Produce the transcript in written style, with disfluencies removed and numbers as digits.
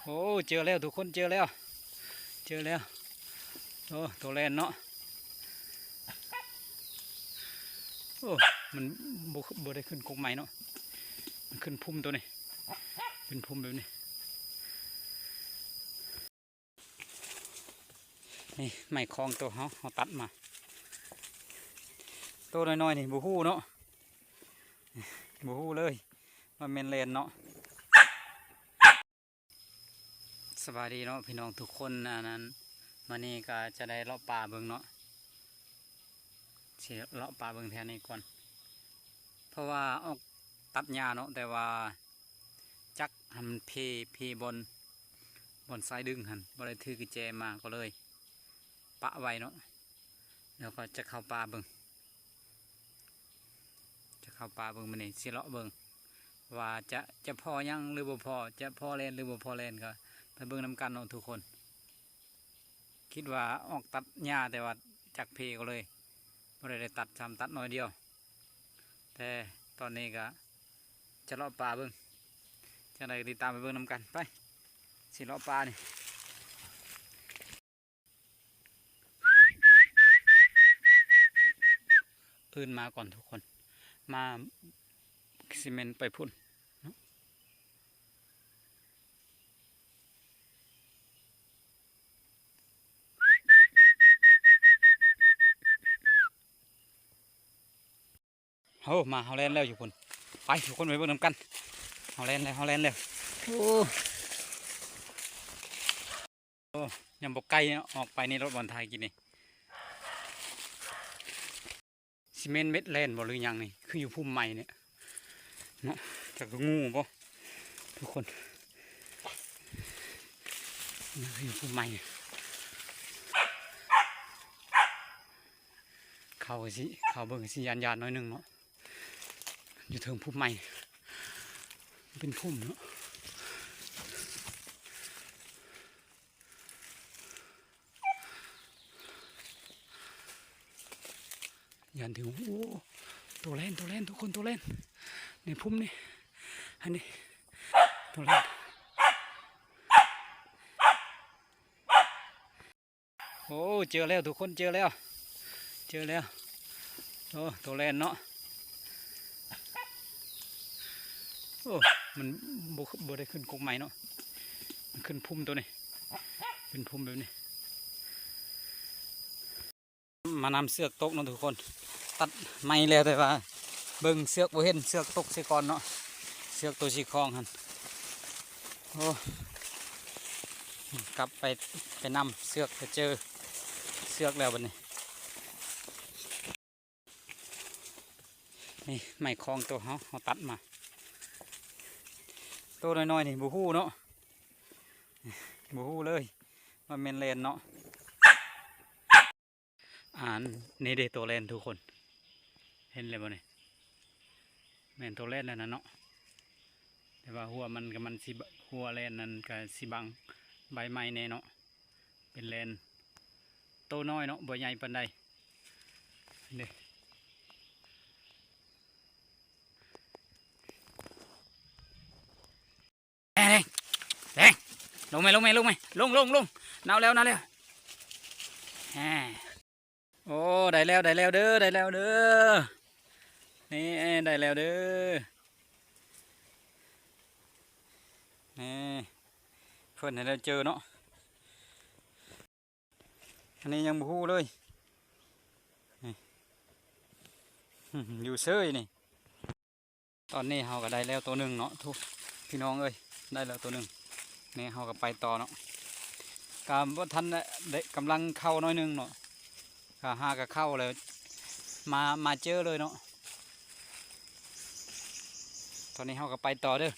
โอ้เจอแล้วทุกคนเจอแล้วโอ้ตัวแลนเนาะโอ้มันบ่ได้ขึ้นกกใหม่เนาะมันขึ้นพุ่มตัวนี้เป็นพุ่มแบบนี้นี่ไม้คล้องตัวเขาตัดมาตัวน้อยๆนี่บูฮู้เนาะบูฮู้เลยมันเมนเลนเนาะสวัสดีเนาะพี่น้องทุกคนนั้นมานี่ก็จะได้เลาะป่าเบิ่งเนาะสิเลาะป่าเบิ่งแถวนี้ก่อนเพราะว่าออกตัดหญ้าเนาะแต่ว่าจักทำเพบนสายดึงหันบ่ได้ถือกุญแจมาก็เลยปะไว้เนาะแล้วก็จะเข้าป่าเบิ่งมันนี่สิเลาะเบิ่งว่าจะพอยังหรือบ่พอจะพอแลนหรือบ่พอแลนก็ไปเบิ่งนำกันเนาะทุกคนคิดว่าออกตัดหญ้าแต่ว่าจักเพก็เลยบ่ได้ตัดซ้ำตัดน้อยเดียวแต่ตอนนี้ก็จะเลาะป่าเบิ่งจะได้ติดตามไปเบิ่งนำกันไปสิเลาะป่านี่อื่นมาก่อนทุกคนมาซีเมนต์ไปพุ่นเฮ้มาเฮาแลนแล้วอยู่พุ่นไปทุกคนไปเบิ่งนำกันเฮาแลนแล้วโอ้ยังบกไกลออกไปนี่รถบอลไทยกินนี่ซีเมนต์เม็ดแลนบ่หรือยังนี่คืออยู่พุ่มใหม่เนี่ยเนาะจากงูป่ะทุกคนนี่คืออยู่พุ่มใหม่เขาเบิ่งสิยานน้อยหนึ่งเนาะอยู่เทิงพุ่มใหม่เป็นพุ่มเนาะยันถึงโอ้ตัวแลนทุกคนตัวแลนในพุ่มนี่อันนี้ตัวแลนโอ้เจอแล้วทุกคนเจอแล้วโอ้ตัวแลนเนาะโอ้มันบ่ได้ขึ้นกกใหม่เนาะมันขึ้นพุ่มตัวนี้เป็นพุ่มแบบนี้มานำเสือกตกเนาะทุกคนตัดไม้แล้วแต่ว่าเบิ่งเสือกบ่เห็นเสือกตกใส่ก่อนเนาะเสือกตัวสีคลองหันโอ้กลับไปนำเสือกไปเจอเสือกแล้วบัดนี้นี่ไม้คลองตัวเขาตัดมาตัวน้อยๆนี่บูฮู้เนาะบูฮู้เลยมันเมนเลนเนาะนี่เดตัวแลนทุกคนเห็นเลยบ่เนี่ยแมนตัวแลนแล้วนะเนาะแต่ว่าหัวมันกับมันสิหัวแลนนั่นกับสิบังใบไม้แน่เนาะเป็นแลนโตน้อยเนาะบ่ใหญ่ปานใดเด้แดงลงไหมลงเนาแล้วโอ้ได้แล้วเด้อนี่ได้แล้วเด้อนี่เพื่อนให้เราเจอเนาะอันนี้ยังบูฮู้เลยอยู่เซยนี่ตอนนี้เราก็ได้แล้วตัวหนึ่งเนาะทุกพี่น้องเอ้ยได้แล้วตัวหนึ่งนี่เราก็ไปต่อเนาะการว่าท่านได้กำลังเข้าน้อยนึงเนาะหาก็เข้าเลยมาเจอเลยเนาะตอนนี้เราก็ไปต่อเด้อ